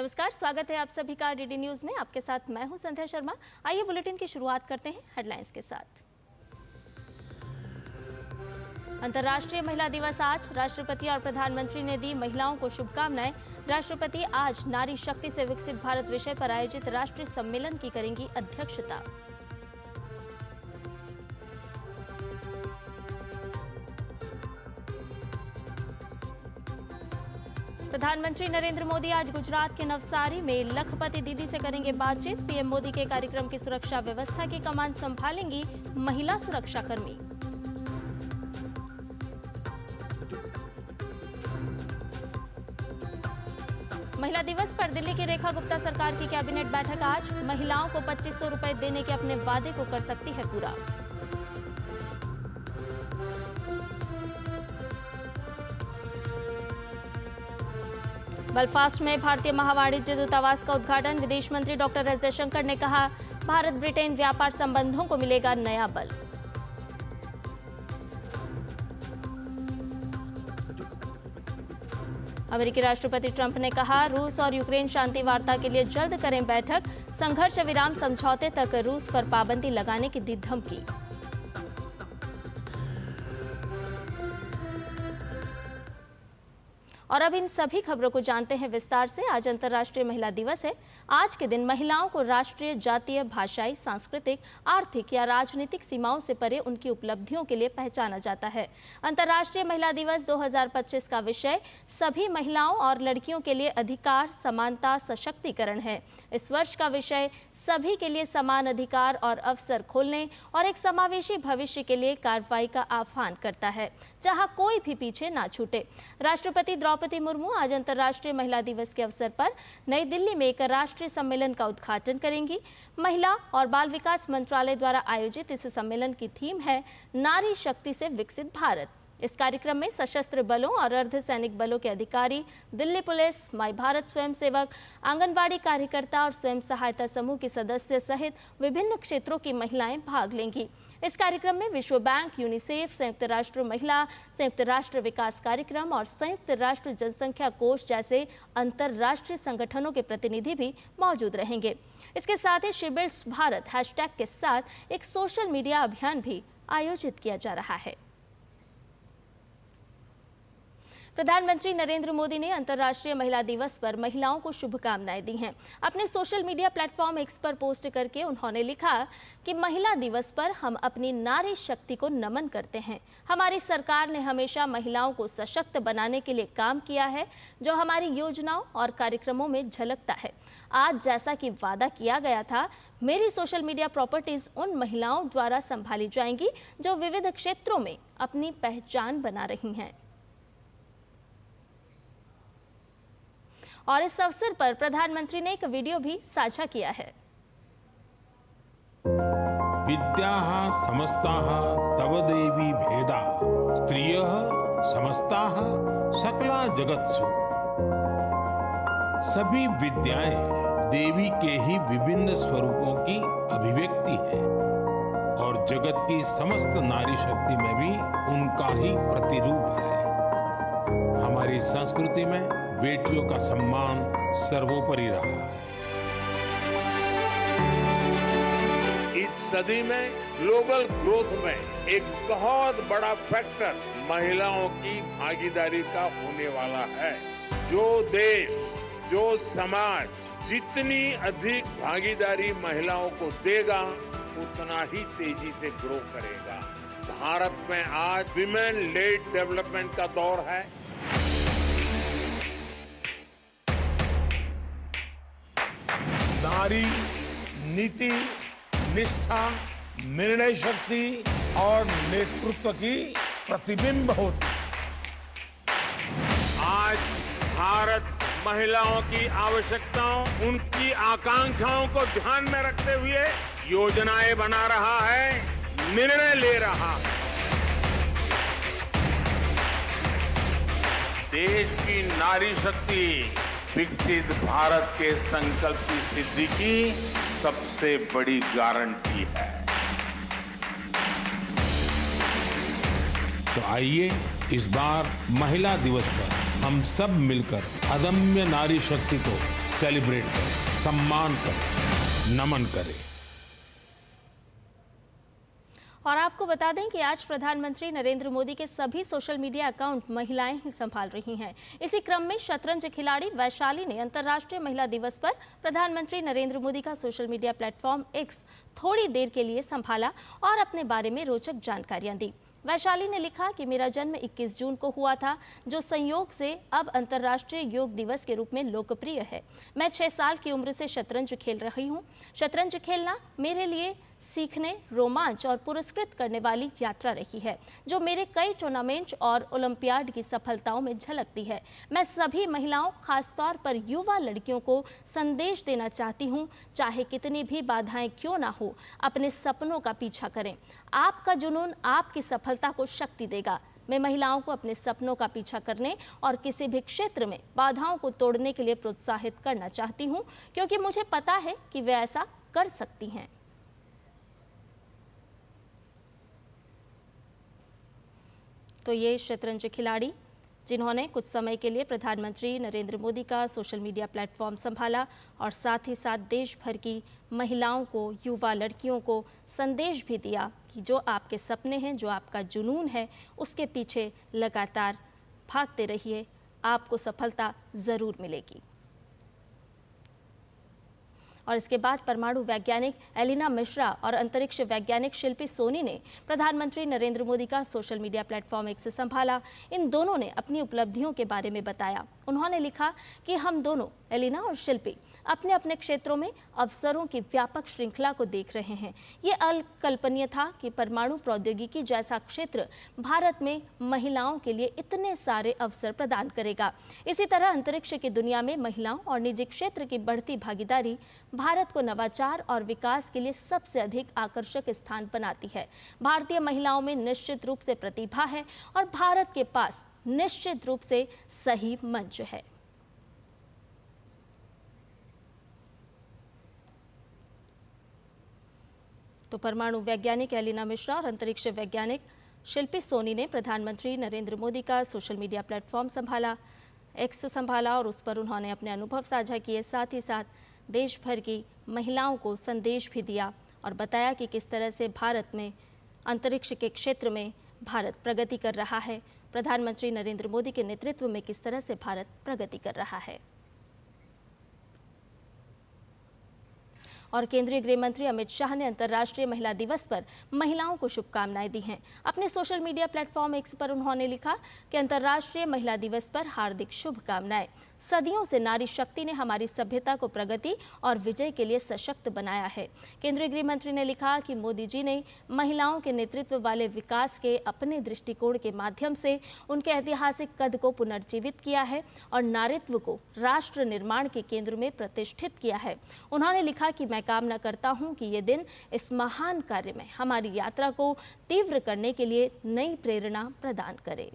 नमस्कार, स्वागत है आप सभी का डीडी न्यूज में। आपके साथ मैं हूं संध्या शर्मा। आइए बुलेटिन की शुरुआत करते हैं हेडलाइंस के साथ। अंतर्राष्ट्रीय महिला दिवस आज, राष्ट्रपति और प्रधानमंत्री ने दी महिलाओं को शुभकामनाएं। राष्ट्रपति आज नारी शक्ति से विकसित भारत विषय पर आयोजित राष्ट्रीय सम्मेलन की करेंगी अध्यक्षता। प्रधानमंत्री नरेंद्र मोदी आज गुजरात के नवसारी में लखपति दीदी से करेंगे बातचीत। पीएम मोदी के कार्यक्रम की सुरक्षा व्यवस्था की कमान संभालेंगी महिला सुरक्षाकर्मी। महिला दिवस पर दिल्ली की रेखा गुप्ता सरकार की कैबिनेट बैठक आज। महिलाओं को 2500 रुपए देने के अपने वादे को कर सकती है पूरा। बेलफास्ट में भारतीय महावाणिज्य दूतावास का उद्घाटन। विदेश मंत्री डॉक्टर एस जयशंकर ने कहा, भारत ब्रिटेन व्यापार संबंधों को मिलेगा नया बल। अमेरिकी राष्ट्रपति ट्रंप ने कहा, रूस और यूक्रेन शांति वार्ता के लिए जल्द करें बैठक। संघर्ष विराम समझौते तक रूस पर पाबंदी लगाने की दी धमकी। और अब इन सभी खबरों को जानते हैं विस्तार से। आज अंतर्राष्ट्रीय महिला दिवस है। आज के दिन महिलाओं को राष्ट्रीय, जातीय, भाषाई, सांस्कृतिक, आर्थिक या राजनीतिक सीमाओं से परे उनकी उपलब्धियों के लिए पहचाना जाता है। अंतर्राष्ट्रीय महिला दिवस 2025 का विषय सभी महिलाओं और लड़कियों के लिए अधिकार, समानता, सशक्तिकरण है। इस वर्ष का विषय सभी के लिए समान अधिकार और अवसर खोलने और एक समावेशी भविष्य के लिए कार्रवाई का आह्वान करता है, जहां कोई भी पीछे ना छूटे। राष्ट्रपति द्रौपदी मुर्मू आज अंतर्राष्ट्रीय महिला दिवस के अवसर पर नई दिल्ली में एक राष्ट्रीय सम्मेलन का उद्घाटन करेंगी। महिला और बाल विकास मंत्रालय द्वारा आयोजित इस सम्मेलन की थीम है नारी शक्ति से विकसित भारत। इस कार्यक्रम में सशस्त्र बलों और अर्धसैनिक बलों के अधिकारी, दिल्ली पुलिस, माई भारत स्वयंसेवक, आंगनबाड़ी कार्यकर्ता और स्वयं सहायता समूह के सदस्य सहित विभिन्न क्षेत्रों की महिलाएं भाग लेंगी। इस कार्यक्रम में विश्व बैंक, यूनिसेफ, संयुक्त राष्ट्र महिला, संयुक्त राष्ट्र विकास कार्यक्रम और संयुक्त राष्ट्र जनसंख्या कोष जैसे अंतर्राष्ट्रीय संगठनों के प्रतिनिधि भी मौजूद रहेंगे। इसके साथ ही शी बिल्ड्स भारत हैशटैग के साथ एक सोशल मीडिया अभियान भी आयोजित किया जा रहा है। प्रधानमंत्री नरेंद्र मोदी ने अंतर्राष्ट्रीय महिला दिवस पर महिलाओं को शुभकामनाएं दी हैं। अपने सोशल मीडिया प्लेटफॉर्म एक्स पर पोस्ट करके उन्होंने लिखा कि महिला दिवस पर हम अपनी नारी शक्ति को नमन करते हैं। हमारी सरकार ने हमेशा महिलाओं को सशक्त बनाने के लिए काम किया है, जो हमारी योजनाओं और कार्यक्रमों में झलकता है। आज जैसा कि वादा किया गया था, मेरी सोशल मीडिया प्रॉपर्टीज उन महिलाओं द्वारा संभाली जाएंगी जो विविध क्षेत्रों में अपनी पहचान बना रही हैं। और इस अवसर पर प्रधानमंत्री ने एक वीडियो भी साझा किया है। विद्याः समस्ताः तव देवी भेदा स्त्रियः समस्ताः सकला जगत्सु। सभी विद्याएं देवी के ही विभिन्न स्वरूपों की अभिव्यक्ति है और जगत की समस्त नारी शक्ति में भी उनका ही प्रतिरूप है। हमारी संस्कृति में बेटियों का सम्मान सर्वोपरि रहा है। इस सदी में ग्लोबल ग्रोथ में एक बहुत बड़ा फैक्टर महिलाओं की भागीदारी का होने वाला है। जो देश, जो समाज जितनी अधिक भागीदारी महिलाओं को देगा, उतना ही तेजी से ग्रो करेगा। भारत में आज विमेन लेड डेवलपमेंट का दौर है। नारी नीति, निष्ठा, निर्णय शक्ति और नेतृत्व की प्रतिबिंब होती है। आज भारत महिलाओं की आवश्यकताओं, उनकी आकांक्षाओं को ध्यान में रखते हुए योजनाएं बना रहा है, निर्णय ले रहा है। देश की नारी शक्ति विकसित भारत के संकल्प की सिद्धि की सबसे बड़ी गारंटी है। तो आइए इस बार महिला दिवस पर हम सब मिलकर अदम्य नारी शक्ति को सेलिब्रेट करें, सम्मान करें, नमन करें। और आपको बता दें कि आज प्रधानमंत्री नरेंद्र मोदी के सभी सोशल मीडिया अकाउंट महिलाएं ही संभाल रही हैं। इसी क्रम में शतरंज खिलाड़ी वैशाली ने अंतर्राष्ट्रीय महिला दिवस पर प्रधानमंत्री नरेंद्र मोदी का सोशल मीडिया प्लेटफॉर्म एक्स थोड़ी देर के लिए संभाला और अपने बारे में रोचक जानकारियां दी। वैशाली ने लिखा कि मेरा जन्म 21 जून को हुआ था, जो संयोग से अब अंतर्राष्ट्रीय योग दिवस के रूप में लोकप्रिय है। मैं 6 साल की उम्र से शतरंज खेल रही हूँ। शतरंज खेलना मेरे लिए सीखने, रोमांच और पुरस्कृत करने वाली यात्रा रही है, जो मेरे कई टूर्नामेंट और ओलंपियाड की सफलताओं में झलकती है। मैं सभी महिलाओं, खासतौर पर युवा लड़कियों को संदेश देना चाहती हूँ, चाहे कितनी भी बाधाएं क्यों ना हो, अपने सपनों का पीछा करें। आपका जुनून आपकी सफलता को शक्ति देगा। मैं महिलाओं को अपने सपनों का पीछा करने और किसी भी क्षेत्र में बाधाओं को तोड़ने के लिए प्रोत्साहित करना चाहती हूँ, क्योंकि मुझे पता है कि वे ऐसा कर सकती हैं। तो ये शतरंज खिलाड़ी जिन्होंने कुछ समय के लिए प्रधानमंत्री नरेंद्र मोदी का सोशल मीडिया प्लेटफॉर्म संभाला और साथ ही साथ देश भर की महिलाओं को, युवा लड़कियों को संदेश भी दिया कि जो आपके सपने हैं, जो आपका जुनून है, उसके पीछे लगातार भागते रहिए, आपको सफलता ज़रूर मिलेगी। और इसके बाद परमाणु वैज्ञानिक एलिना मिश्रा और अंतरिक्ष वैज्ञानिक शिल्पी सोनी ने प्रधानमंत्री नरेंद्र मोदी का सोशल मीडिया प्लेटफॉर्म एक्स संभाला। इन दोनों ने अपनी उपलब्धियों के बारे में बताया। उन्होंने लिखा कि हम दोनों, एलिना और शिल्पी, अपने अपने क्षेत्रों में अवसरों की व्यापक श्रृंखला को देख रहे हैं। ये अकल्पनीय था कि परमाणु प्रौद्योगिकी जैसा क्षेत्र भारत में महिलाओं के लिए इतने सारे अवसर प्रदान करेगा। इसी तरह अंतरिक्ष की दुनिया में महिलाओं और निजी क्षेत्र की बढ़ती भागीदारी भारत को नवाचार और विकास के लिए सबसे अधिक आकर्षक स्थान बनाती है। भारतीय महिलाओं में निश्चित रूप से प्रतिभा है और भारत के पास निश्चित रूप से सही मंच है। तो परमाणु वैज्ञानिक एलिना मिश्रा और अंतरिक्ष वैज्ञानिक शिल्पी सोनी ने प्रधानमंत्री नरेंद्र मोदी का सोशल मीडिया प्लेटफॉर्म संभाला, एक्स संभाला, और उस पर उन्होंने अपने अनुभव साझा किए। साथ ही साथ देश भर की महिलाओं को संदेश भी दिया और बताया कि किस तरह से भारत में अंतरिक्ष के क्षेत्र में भारत प्रगति कर रहा है, प्रधानमंत्री नरेंद्र मोदी के नेतृत्व में किस तरह से भारत प्रगति कर रहा है। और केंद्रीय गृह मंत्री अमित शाह ने अंतर्राष्ट्रीय महिला दिवस पर महिलाओं को शुभकामनाएं दी हैं। अपने सोशल मीडिया प्लेटफॉर्म एक्स पर उन्होंने लिखा कि अंतर्राष्ट्रीय महिला दिवस पर हार्दिक शुभकामनाएं। सदियों से नारी शक्ति ने हमारी सभ्यता को प्रगति और विजय के लिए सशक्त बनाया है। केंद्रीय गृह मंत्री ने लिखा कि मोदी जी ने महिलाओं के नेतृत्व वाले विकास के अपने दृष्टिकोण के माध्यम से उनके ऐतिहासिक कद को पुनर्जीवित किया है और नारीत्व को राष्ट्र निर्माण के केंद्र में प्रतिष्ठित किया है। उन्होंने लिखा कि मैं कामना करता हूं कि ये दिन इस महान कार्य में हमारी यात्रा को तीव्र करने के लिए नई प्रेरणा प्रदान करे।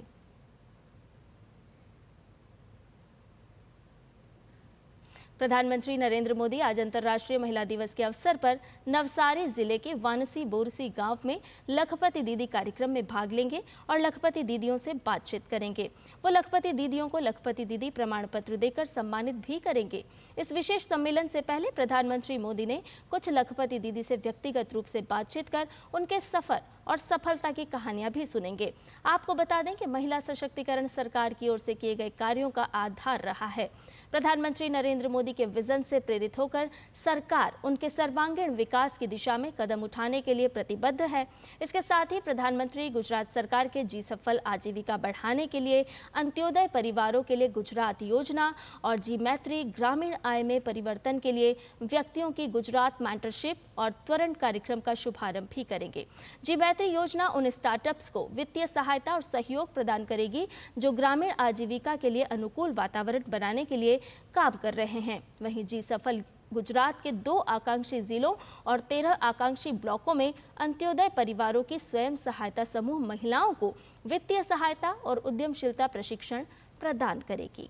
प्रधानमंत्री नरेंद्र मोदी आज अंतर्राष्ट्रीय महिला दिवस के अवसर पर नवसारी जिले के वानसी बोरसी गांव में लखपति दीदी कार्यक्रम में भाग लेंगे और लखपति दीदियों से बातचीत करेंगे। वो लखपति दीदियों को लखपति दीदी प्रमाण पत्र देकर सम्मानित भी करेंगे। इस विशेष सम्मेलन से पहले प्रधानमंत्री मोदी ने कुछ लखपति दीदी से व्यक्तिगत रूप से बातचीत कर उनके सफर और सफलता की कहानियां भी सुनेंगे। आपको बता दें कि महिला सशक्तिकरण सरकार की ओर से किए गए कार्यों का आधार रहा है। प्रधानमंत्री नरेंद्र मोदी के विजन से प्रेरित होकर सरकार उनके सर्वांगीण विकास की दिशा में कदम उठाने के लिए प्रतिबद्ध है। इसके साथ ही प्रधानमंत्री गुजरात सरकार के जी सफल आजीविका बढ़ाने के लिए अंत्योदय परिवारों के लिए गुजरात योजना और जी मैत्री ग्रामीण आय में परिवर्तन के लिए व्यक्तियों की गुजरात मेंटरशिप और त्वरण कार्यक्रम का शुभारंभ भी करेंगे। जी मैत्री योजना उन स्टार्टअप्स को वित्तीय सहायता और सहयोग प्रदान करेगी जो ग्रामीण आजीविका के लिए अनुकूल वातावरण बनाने के लिए काम कर रहे हैं। वहीं जी सफल गुजरात के 2 आकांक्षी जिलों और 13 आकांक्षी ब्लॉकों में अंत्योदय परिवारों की स्वयं सहायता समूह महिलाओं को वित्तीय सहायता और उद्यमशीलता प्रशिक्षण प्रदान करेगी।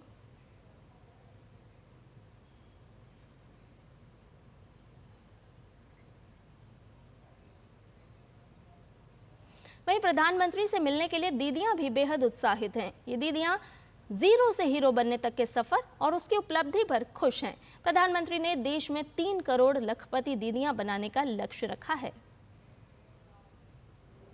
वहीं प्रधानमंत्री से मिलने के लिए दीदियां भी बेहद उत्साहित हैं। ये दीदियां जीरो से हीरो बनने तक के सफर और उसकी उपलब्धि पर खुश हैं। प्रधानमंत्री ने देश में 3 करोड़ लखपति दीदियां बनाने का लक्ष्य रखा है।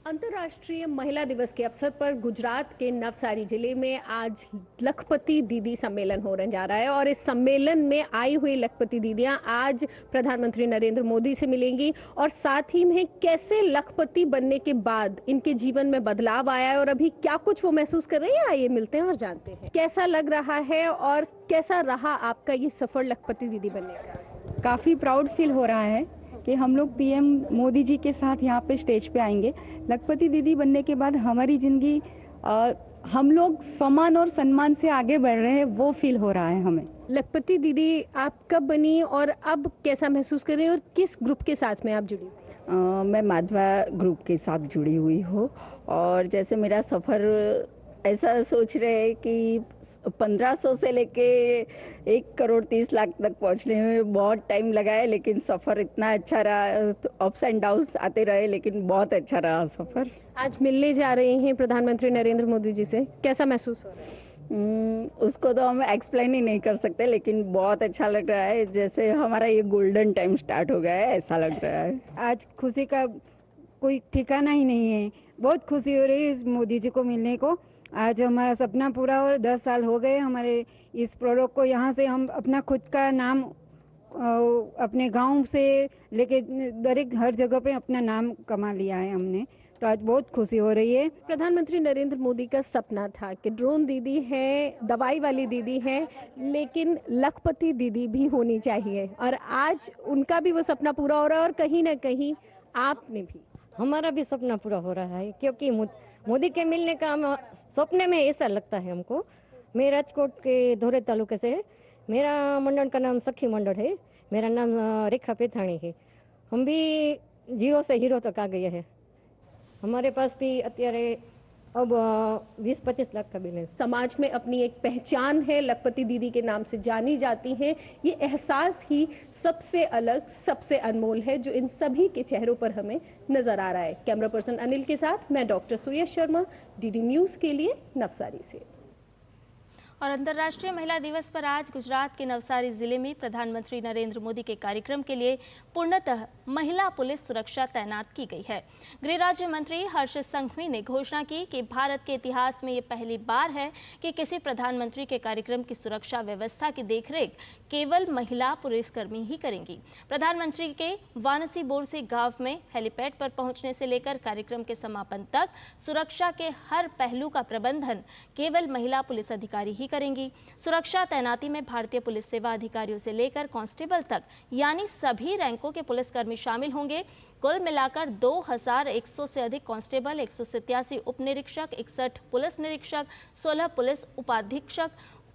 अंतर्राष्ट्रीय महिला दिवस के अवसर पर गुजरात के नवसारी जिले में आज लखपति दीदी सम्मेलन होने जा रहा है और इस सम्मेलन में आई हुई लखपति दीदियां आज प्रधानमंत्री नरेंद्र मोदी से मिलेंगी और साथ ही में कैसे लखपति बनने के बाद इनके जीवन में बदलाव आया है और अभी क्या कुछ वो महसूस कर रही है, आइए मिलते हैं और जानते हैं कैसा लग रहा है और कैसा रहा आपका ये सफर लखपति दीदी बनने का। काफ़ी प्राउड फील हो रहा है कि हम लोग पीएम मोदी जी के साथ यहाँ पे स्टेज पे आएंगे। लखपति दीदी बनने के बाद हमारी ज़िंदगी हम लोग सम्मान और सम्मान से आगे बढ़ रहे हैं, वो फील हो रहा है हमें। लखपति दीदी आप कब बनी और अब कैसा महसूस कर रहे हैं और किस ग्रुप के साथ में आप जुड़ी? मैं माधवा ग्रुप के साथ जुड़ी हुई हूँ और जैसे मेरा सफ़र ऐसा सोच रहे हैं कि 1500 से लेके 1 करोड़ 30 लाख तक पहुंचने में बहुत टाइम लगा है, लेकिन सफ़र इतना अच्छा रहा, तो अप्स एंड डाउन्स आते रहे, लेकिन बहुत अच्छा रहा सफ़र। आज मिलने जा रहे हैं प्रधानमंत्री नरेंद्र मोदी जी से, कैसा महसूस हो रहा है? उसको तो हम एक्सप्लेन ही नहीं कर सकते, लेकिन बहुत अच्छा लग रहा है, जैसे हमारा ये गोल्डन टाइम स्टार्ट हो गया है ऐसा लग रहा है। आज खुशी का कोई ठिकाना ही नहीं है, बहुत खुशी हो रही है इस मोदी जी को मिलने को। आज हमारा सपना पूरा हो, 10 साल हो गए हमारे इस प्रोडक्ट को, यहाँ से हम अपना खुद का नाम अपने गांव से लेके दरेक हर जगह पे अपना नाम कमा लिया है हमने, तो आज बहुत खुशी हो रही है। प्रधानमंत्री नरेंद्र मोदी का सपना था कि ड्रोन दीदी है, दवाई वाली दीदी है, लेकिन लखपति दीदी भी होनी चाहिए और आज उनका भी वो सपना पूरा हो रहा है और कहीं ना कहीं आपने भी। हमारा भी सपना पूरा हो रहा है क्योंकि मोदी के मिलने का हम सपने में ऐसा लगता है हमको। मैं राजकोट के धोरे तालुके से है, मेरा मंडल का नाम सखी मंडल है, मेरा नाम रेखा पेथाणी है। हम भी जीरो से हीरो तक आ गए हैं। हमारे पास भी अत्यारे अब 20-25 लाख का बैलेंस। समाज में अपनी एक पहचान है, लखपति दीदी के नाम से जानी जाती हैं। ये एहसास ही सबसे अलग, सबसे अनमोल है जो इन सभी के चेहरों पर हमें नजर आ रहा है। कैमरा पर्सन अनिल के साथ मैं डॉक्टर सुयश शर्मा, डीडी न्यूज़ के लिए नवसारी से। और अंतर्राष्ट्रीय महिला दिवस पर आज गुजरात के नवसारी जिले में प्रधानमंत्री नरेंद्र मोदी के कार्यक्रम के लिए पूर्णतः महिला पुलिस सुरक्षा तैनात की गई है। गृह राज्य मंत्री हर्ष संघवी ने घोषणा की कि भारत के इतिहास में ये पहली बार है कि किसी प्रधानमंत्री के कार्यक्रम की सुरक्षा व्यवस्था की देखरेख केवल महिला पुलिसकर्मी ही करेंगी। प्रधानमंत्री के वानसी बोरसी गांव में हेलीपैड पर पहुंचने से लेकर कार्यक्रम के समापन तक सुरक्षा के हर पहलू का प्रबंधन केवल महिला पुलिस अधिकारी ही करेंगी। सुरक्षा तैनाती में भारतीय पुलिस सेवा अधिकारियों से लेकर कांस्टेबल तक यानी सभी रैंकों के पुलिसकर्मी शामिल होंगे। कुल मिलाकर 2100 से अधिक कांस्टेबल, 187 उप निरीक्षक, 61 पुलिस निरीक्षक, 16 पुलिस उपाधीक्षक,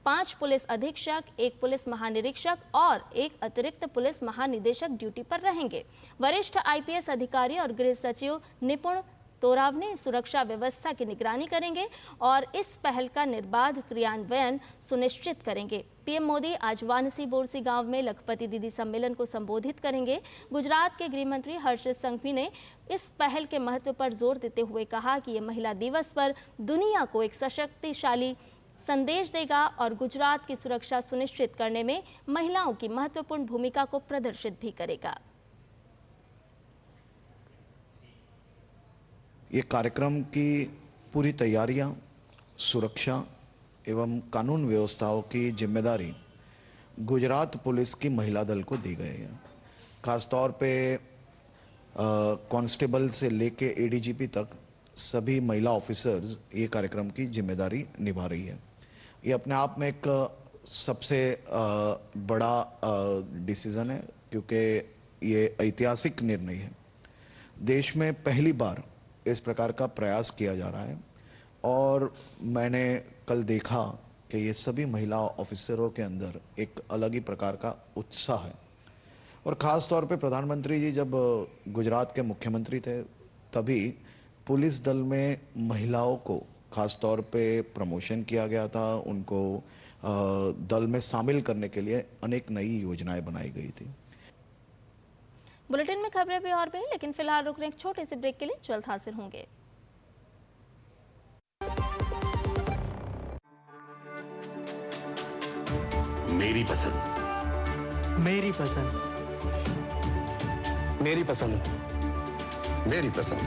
5 पुलिस अधीक्षक, 1 पुलिस महानिरीक्षक और 1 अतिरिक्त पुलिस महानिदेशक ड्यूटी पर रहेंगे। वरिष्ठ आईपीएस अधिकारी और गृह सचिव निपुण तोरावने सुरक्षा व्यवस्था की निगरानी करेंगे और इस पहल का निर्बाध क्रियान्वयन सुनिश्चित करेंगे। पीएम मोदी आज वानसी बोरसी गांव में लखपति दीदी सम्मेलन को संबोधित करेंगे। गुजरात के गृह मंत्री हर्ष संघवी ने इस पहल के महत्व पर जोर देते हुए कहा कि ये महिला दिवस पर दुनिया को एक सशक्तिशाली संदेश देगा और गुजरात की सुरक्षा सुनिश्चित करने में महिलाओं की महत्वपूर्ण भूमिका को प्रदर्शित भी करेगा। ये कार्यक्रम की पूरी तैयारियां, सुरक्षा एवं कानून व्यवस्थाओं की जिम्मेदारी गुजरात पुलिस की महिला दल को दी गई है। खासतौर पे कांस्टेबल से लेके एडीजीपी तक सभी महिला ऑफिसर्स ये कार्यक्रम की जिम्मेदारी निभा रही है। ये अपने आप में एक सबसे बड़ा डिसीजन है क्योंकि ये ऐतिहासिक निर्णय है। देश में पहली बार इस प्रकार का प्रयास किया जा रहा है और मैंने कल देखा कि ये सभी महिला ऑफिसरों के अंदर एक अलग ही प्रकार का उत्साह है। और ख़ास तौर पे प्रधानमंत्री जी जब गुजरात के मुख्यमंत्री थे तभी पुलिस दल में महिलाओं को ख़ास तौर पे प्रमोशन किया गया था, उनको दल में शामिल करने के लिए अनेक नई योजनाएं बनाई गई थी। बुलेटिन में खबरें भी और भी, लेकिन फिलहाल रुक रहे एक छोटे से ब्रेक के लिए, जल्द हाजिर होंगे। मेरी पसंद, मेरी पसंद, मेरी पसंद, मेरी पसंद,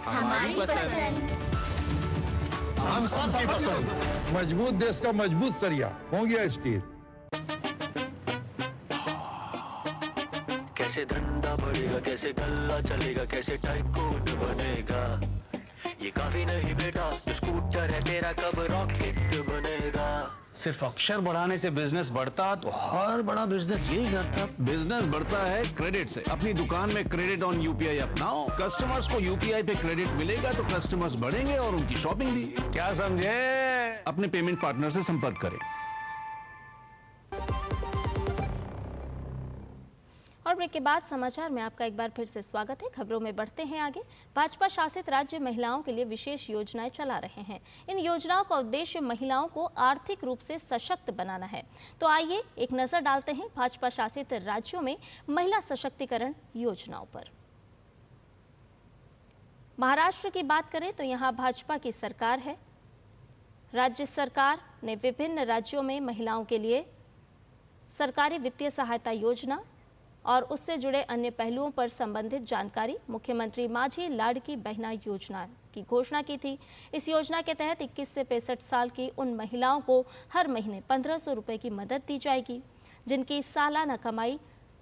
हमारी पसंद, हम सबकी पसंद। मजबूत देश का मजबूत सरिया हो गया स्टील। कैसे धंधा बढ़ेगा, कैसे गल्ला चलेगा, कैसे टाइकून बनेगा, ये काफी नहीं बेटा, जो स्कूटर है तेरा कब रॉकेट बनेगा। सिर्फ अक्षर बढ़ाने से बिजनेस बढ़ता तो हर बड़ा बिजनेस यही करता। बिजनेस बढ़ता है क्रेडिट से। अपनी दुकान में क्रेडिट ऑन यूपीआई अपनाओ, कस्टमर्स को यूपीआई पे क्रेडिट मिलेगा तो कस्टमर्स बढ़ेंगे और उनकी शॉपिंग भी। क्या समझे? अपने पेमेंट पार्टनर से संपर्क करें। और ब्रेक के बाद समाचार में आपका एक बार फिर से स्वागत है। खबरों में बढ़ते हैं आगे। भाजपा शासित राज्य महिलाओं के लिए विशेष योजनाएं चला रहे हैं। इन योजनाओं का उद्देश्य महिलाओं को आर्थिक रूप से सशक्त बनाना है। तो आइए एक नजर डालते हैं भाजपा शासित राज्यों में महिला सशक्तिकरण योजनाओं पर। महाराष्ट्र की बात करें तो यहाँ भाजपा की सरकार है। राज्य सरकार ने विभिन्न राज्यों में महिलाओं के लिए सरकारी वित्तीय सहायता योजना और उससे जुड़े अन्य पहलुओं पर संबंधित जानकारी मुख्यमंत्री माझी लाड़की बहना योजना की घोषणा की थी। इस योजना के तहत 21 से 65 साल की उन महिलाओं को हर महीने 1500 रुपए की मदद दी जाएगी, जिनकी सालाना कमाई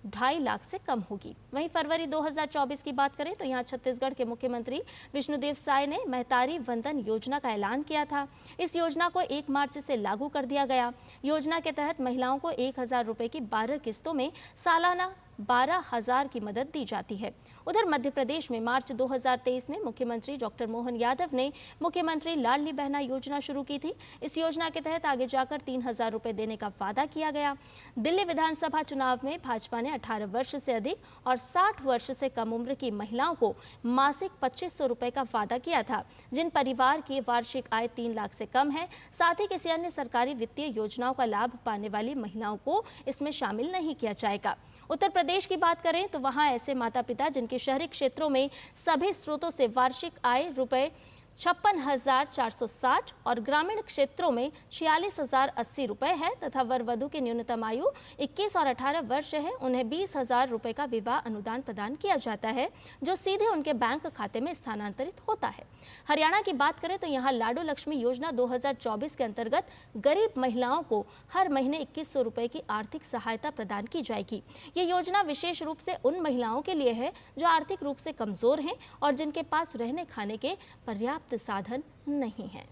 2.5 लाख से कम होगी। वहीं फरवरी 2024 की बात करें तो यहाँ छत्तीसगढ़ के मुख्यमंत्री विष्णुदेव साय ने महतारी वंदन योजना का ऐलान किया था। इस योजना को 1 मार्च से लागू कर दिया गया। योजना के तहत महिलाओं को 1000 रुपए की 12 किस्तों में सालाना 12,000 की मदद दी जाती है। उधर मध्य प्रदेश में मार्च 2023 में मुख्यमंत्री डॉक्टर मोहन यादव ने मुख्यमंत्री लाडली बहना योजना शुरू की थी। इस योजना के तहत आगे जाकर 3000 रुपए देने का वादा किया गया। दिल्ली विधानसभा चुनाव में भाजपा ने 18 वर्ष से अधिक और 60 वर्ष से कम उम्र की महिलाओं को मासिक 2500 रुपए का वादा किया था। जिन परिवार की वार्षिक आय 3 लाख से कम है, साथ ही किसी अन्य सरकारी वित्तीय योजनाओं का लाभ पाने वाली महिलाओं को इसमें शामिल नहीं किया जाएगा। उत्तर प्रदेश की बात करें तो वहां ऐसे माता पिता जिनके शहरी क्षेत्रों में सभी स्रोतों से वार्षिक आय रुपए 56,460 और ग्रामीण क्षेत्रों में 46,080 रुपए है तथा वर वधु की न्यूनतम आयु 21 और 18 वर्ष है, उन्हें 20,000 रुपए का विवाह अनुदान प्रदान किया जाता है, जो सीधे उनके बैंक खाते में स्थानांतरित होता है। हरियाणा की बात करें तो यहाँ लाडो लक्ष्मी योजना 2024 के अंतर्गत गरीब महिलाओं को हर महीने 2100 रुपए की आर्थिक सहायता प्रदान की जाएगी। ये योजना विशेष रूप से उन महिलाओं के लिए है जो आर्थिक रूप से कमजोर हैं और जिनके पास रहने खाने के पर्याप्त साधन नहीं है।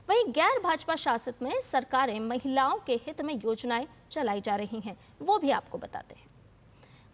वहीं गैर भाजपा शासित में सरकारें महिलाओं के हित में योजनाएं चलाई जा रही हैं, वो भी आपको बताते हैं।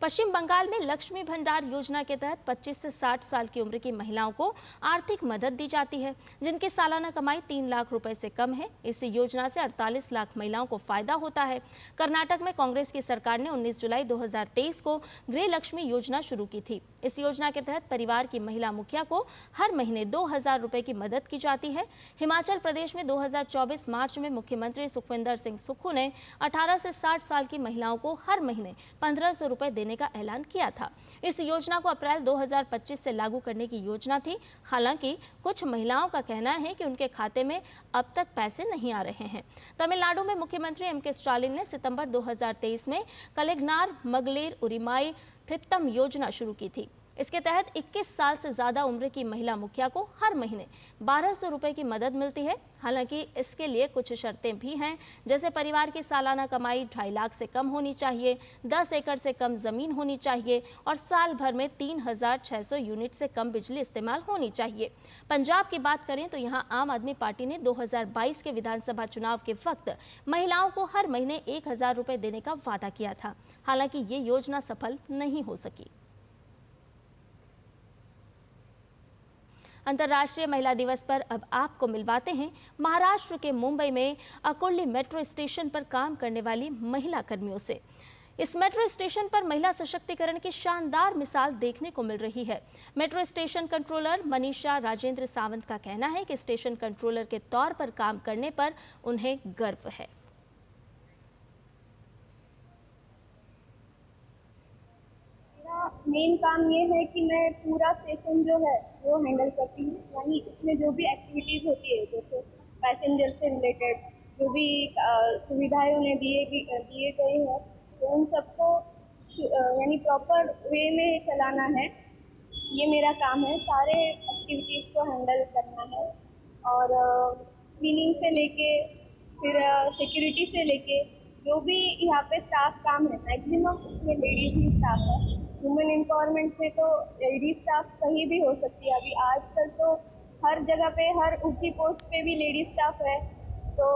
पश्चिम बंगाल में लक्ष्मी भंडार योजना के तहत 25 से 60 साल की उम्र की महिलाओं को आर्थिक मदद दी जाती है, जिनकी सालाना कमाई 3 लाख रुपए से कम है। इस योजना से 48 लाख महिलाओं को फायदा होता है। कर्नाटक में कांग्रेस की सरकार ने 19 जुलाई 2023 को गृह लक्ष्मी योजना शुरू की थी। इस योजना के तहत परिवार की महिला मुखिया को हर महीने 2000 रुपए की मदद की जाती है। हिमाचल प्रदेश में 2024 मार्च में मुख्यमंत्री सुखविंदर सिंह सुक्खू ने 18 से 60 साल की महिलाओं को हर महीने 1500 रुपए देने का ऐलान किया था। इस योजना को अप्रैल 2025 से लागू करने की योजना थी। हालांकि कुछ महिलाओं का कहना है कि उनके खाते में अब तक पैसे नहीं आ रहे हैं। तमिलनाडु में मुख्यमंत्री एम के स्टालिन ने सितंबर 2023 में कलेगनार मगलेर उरिमाई थित्तम योजना शुरू की थी। इसके तहत 21 साल से ज्यादा उम्र की महिला मुखिया को हर महीने 1200 रुपए की मदद मिलती है। हालांकि इसके लिए कुछ शर्तें भी हैं, जैसे परिवार की सालाना कमाई 2.5 लाख से कम होनी चाहिए, 10 एकड़ से कम जमीन होनी चाहिए और साल भर में 3600 यूनिट से कम बिजली इस्तेमाल होनी चाहिए। पंजाब की बात करें तो यहाँ आम आदमी पार्टी ने 2022 के विधानसभा चुनाव के वक्त महिलाओं को हर महीने 1000 रुपए देने का वादा किया था। हालांकि ये योजना सफल नहीं हो सकी। अंतर्राष्ट्रीय महिला दिवस पर अब आपको मिलवाते हैं महाराष्ट्र के मुंबई में अकोली मेट्रो स्टेशन पर काम करने वाली महिला कर्मियों से। इस मेट्रो स्टेशन पर महिला सशक्तिकरण की शानदार मिसाल देखने को मिल रही है। Metro station controller Manisha Rajendra Sawant का कहना है कि स्टेशन कंट्रोलर के तौर पर काम करने पर उन्हें गर्व है। मेन काम ये है कि मैं पूरा स्टेशन जो है वो हैंडल करती हूँ, यानी इसमें जो भी एक्टिविटीज होती है, जैसे पैसेंजर से रिलेटेड जो भी सुविधाएं उन्हें दिए गए हैं, तो उन सबको यानी प्रॉपर वे में चलाना है। ये मेरा काम है, सारे एक्टिविटीज़ को हैंडल करना है। और क्लीनिंग से लेके फिर सिक्योरिटी से लेके जो भी यहाँ पे स्टाफ काम है, मैक्सिमम उसमें लेडीज ही स्टाफ है। वुमेन एम्पावरमेंट में तो लेडीज स्टाफ कहीं भी हो सकती है। अभी आजकल तो हर जगह पे, हर ऊंची पोस्ट पे भी लेडीज स्टाफ है। तो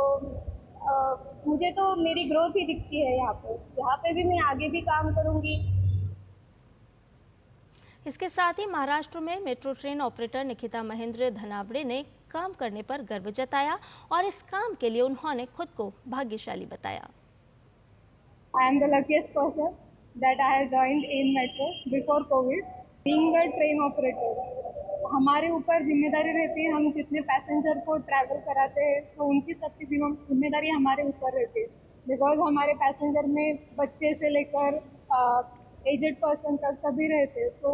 मुझे तो मेरी ग्रोथ ही दिखती है यहाँ पे भी मैं आगे भी काम करूँगी। इसके साथ ही महाराष्ट्र में metro train operator Nikita Mahendra Dhanawade ने काम करने पर गर्व जताया और इस काम के लिए उन्होंने खुद को भाग्यशाली बताया। I am the luckiest person that I have joined in metro before COVID. Being a train operator, हमारे ऊपर जिम्मेदारी रहती है। हम जितने पैसेंजर को ट्रैवल कराते हैं तो उनकी सबकी जिम्मेदारी हमारे ऊपर रहती है। बिकॉज हमारे पैसेंजर में बच्चे से लेकर एजेड पर्सन तक सभी रहते हैं, तो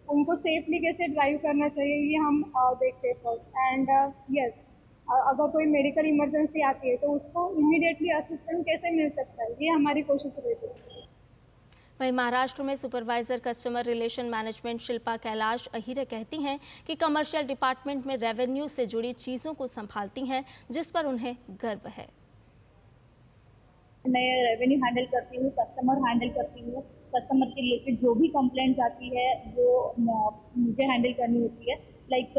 उनको सेफली कैसे ड्राइव करना चाहिए ये हम देखते हैं फर्स्ट। एंड यस, अगर कोई मेडिकल इमरजेंसी आती है तो उसको इमीडिएटली असिस्टेंस कैसे मिल सकता है, ये हमारी कोशिश रहती है। वहीं महाराष्ट्र में supervisor customer relation management Shilpa Kailash Ahire कहती हैं कि कमर्शियल डिपार्टमेंट में रेवेन्यू से जुड़ी चीज़ों को संभालती हैं, जिस पर उन्हें गर्व है। मैं रेवेन्यू हैंडल करती हूँ, कस्टमर हैंडल करती हूँ। कस्टमर के रिलेटेड जो भी कंप्लेंट्स आती है वो मुझे हैंडल करनी होती है। लाइक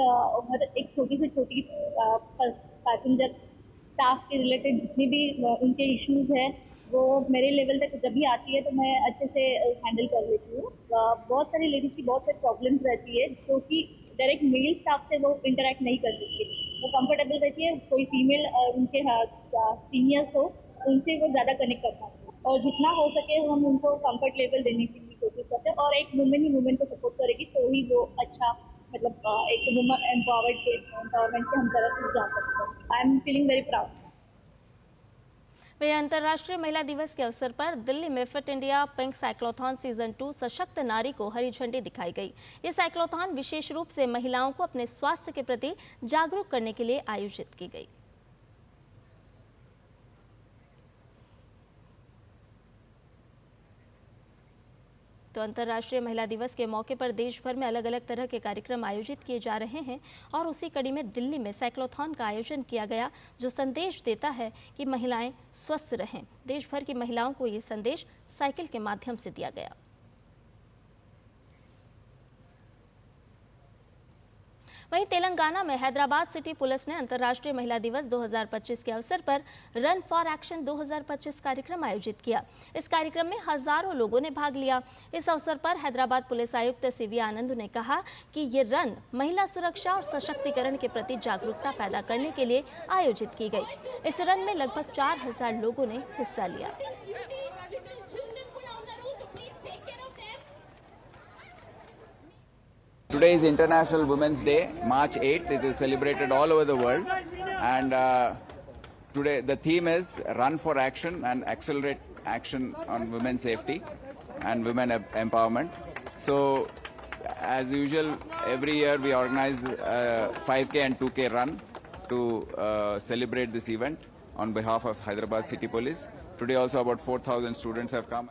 मतलब एक छोटी से छोटी पैसेंजर स्टाफ के रिलेटेड जितनी भी उनके इश्यूज है वो मेरे लेवल तक जब भी आती है तो मैं अच्छे से हैंडल कर लेती हूँ। बहुत सारी लेडीज़ की बहुत सारी प्रॉब्लम्स रहती है जो कि डायरेक्ट मेल स्टाफ से वो इंटरेक्ट नहीं कर सकती, वो कंफर्टेबल रहती है। कोई फीमेल उनके सीनियर्स हो उनसे वो ज़्यादा कनेक्ट कर पाते हैं और जितना हो सके हम उनको कंफर्ट लेवल देने की कोशिश करते हैं। और एक वुमेन ही वुमेन को सपोर्ट करेगी तो ही वो अच्छा मतलब एक वुमन एम्पावरमेंट से हम तरफ से जा सकते हैं। I am feeling very proud. वहीं अंतर्राष्ट्रीय महिला दिवस के अवसर पर दिल्ली में fit India pink cyclothon season 2 सशक्त नारी को हरी झंडी दिखाई गई। ये साइक्लोथॉन विशेष रूप से महिलाओं को अपने स्वास्थ्य के प्रति जागरूक करने के लिए आयोजित की गई। तो अंतर्राष्ट्रीय महिला दिवस के मौके पर देश भर में अलग अलग तरह के कार्यक्रम आयोजित किए जा रहे हैं और उसी कड़ी में दिल्ली में साइक्लोथॉन का आयोजन किया गया, जो संदेश देता है कि महिलाएं स्वस्थ रहें। देश भर की महिलाओं को ये संदेश साइकिल के माध्यम से दिया गया। वहीं तेलंगाना में हैदराबाद सिटी पुलिस ने अंतर्राष्ट्रीय महिला दिवस 2025 के अवसर पर रन फॉर एक्शन 2025 कार्यक्रम आयोजित किया। इस कार्यक्रम में हजारों लोगों ने भाग लिया। इस अवसर पर हैदराबाद पुलिस आयुक्त सीवी आनंद ने कहा कि ये रन महिला सुरक्षा और सशक्तिकरण के प्रति जागरूकता पैदा करने के लिए आयोजित की गई। इस रन में लगभग 4000 लोगों ने हिस्सा लिया। Today is International Women's Day, March 8th. It is celebrated all over the world, and today the theme is Run for Action and Accelerate Action on Women's Safety and Women Empowerment. So, as usual, every year we organize a 5K and 2K run to celebrate this event on behalf of Hyderabad City Police. Today also about 4,000 students have come.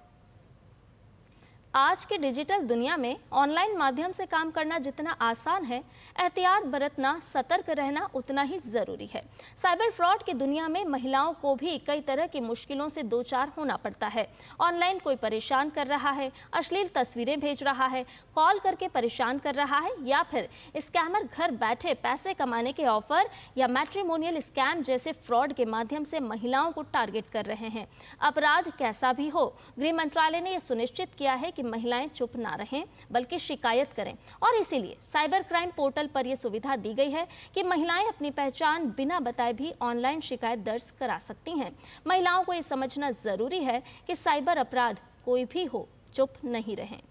आज की digital दुनिया में online माध्यम से काम करना जितना आसान है, एहतियात बरतना, सतर्क रहना उतना ही जरूरी है। साइबर फ्रॉड की दुनिया में महिलाओं को भी कई तरह की मुश्किलों से दो चार होना पड़ता है। ऑनलाइन कोई परेशान कर रहा है, अश्लील तस्वीरें भेज रहा है, कॉल करके परेशान कर रहा है, या फिर स्कैमर घर बैठे पैसे कमाने के ऑफर या मैट्रिमोनियल स्कैम जैसे फ्रॉड के माध्यम से महिलाओं को टारगेट कर रहे हैं। अपराध कैसा भी हो, गृह मंत्रालय ने यह सुनिश्चित किया है कि महिलाएं चुप ना रहें बल्कि शिकायत करें, और इसीलिए साइबर क्राइम पोर्टल पर यह सुविधा दी गई है कि महिलाएं अपनी पहचान बिना बताए भी ऑनलाइन शिकायत दर्ज करा सकती हैं। महिलाओं को यह समझना जरूरी है कि साइबर अपराध कोई भी हो, चुप नहीं रहें।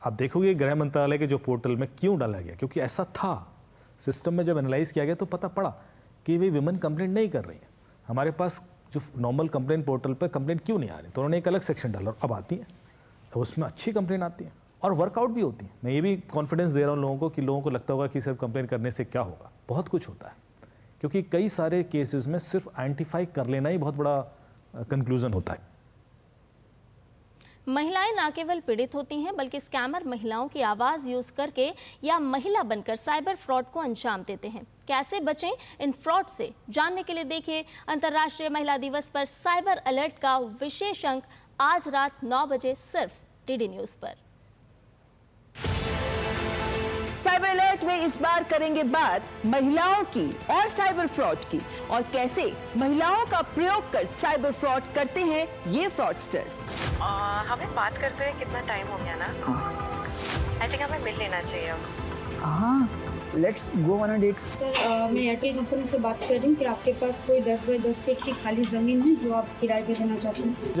आप देखोगे गृह मंत्रालय के जो पोर्टल में क्यों डाला गया, क्योंकि ऐसा था सिस्टम में। जब एनालाइज किया गया तो पता पड़ा कि वे विमेन कंप्लेंट नहीं कर रही हैं। हमारे पास जो नॉर्मल कंप्लेंट पोर्टल पर कंप्लेंट क्यों नहीं आ रही, तो उन्होंने एक अलग सेक्शन डाला और अब आती है, तो उसमें अच्छी कंप्लेंट आती है और वर्कआउट भी होती है। मैं ये भी कॉन्फिडेंस दे रहा हूँ लोगों को कि लोगों को लगता होगा कि सिर्फ कंप्लेंट करने से क्या होगा, बहुत कुछ होता है, क्योंकि कई सारे केसेस में सिर्फ आइडेंटिफाई कर लेना ही बहुत बड़ा कंक्लूजन होता है। महिलाएं न केवल पीड़ित होती हैं बल्कि स्कैमर महिलाओं की आवाज यूज करके या महिला बनकर साइबर फ्रॉड को अंजाम देते हैं। कैसे बचें इन फ्रॉड से, जानने के लिए देखिए अंतर्राष्ट्रीय महिला दिवस पर साइबर अलर्ट का विशेष अंक आज रात 9 बजे सिर्फ डीडी न्यूज पर। साइबर अलर्ट में इस बार करेंगे बात महिलाओं की और साइबर फ्रॉड की, और कैसे महिलाओं का प्रयोग कर साइबर फ्रॉड करते हैं ये फ्रॉडस्टर्स। हमें बात करते हुए कितना टाइम हो गया ना? आई थिंक हमें मिल लेना चाहिए अब। हाँ, let's go on a date. Sir मैं एयरटेल कंपनी से बात कर रही हूँ कि आपके पास कोई 10 बाय 10 फीट की खाली ज़मीन है जो आप किराए पे देना चाहते हैं।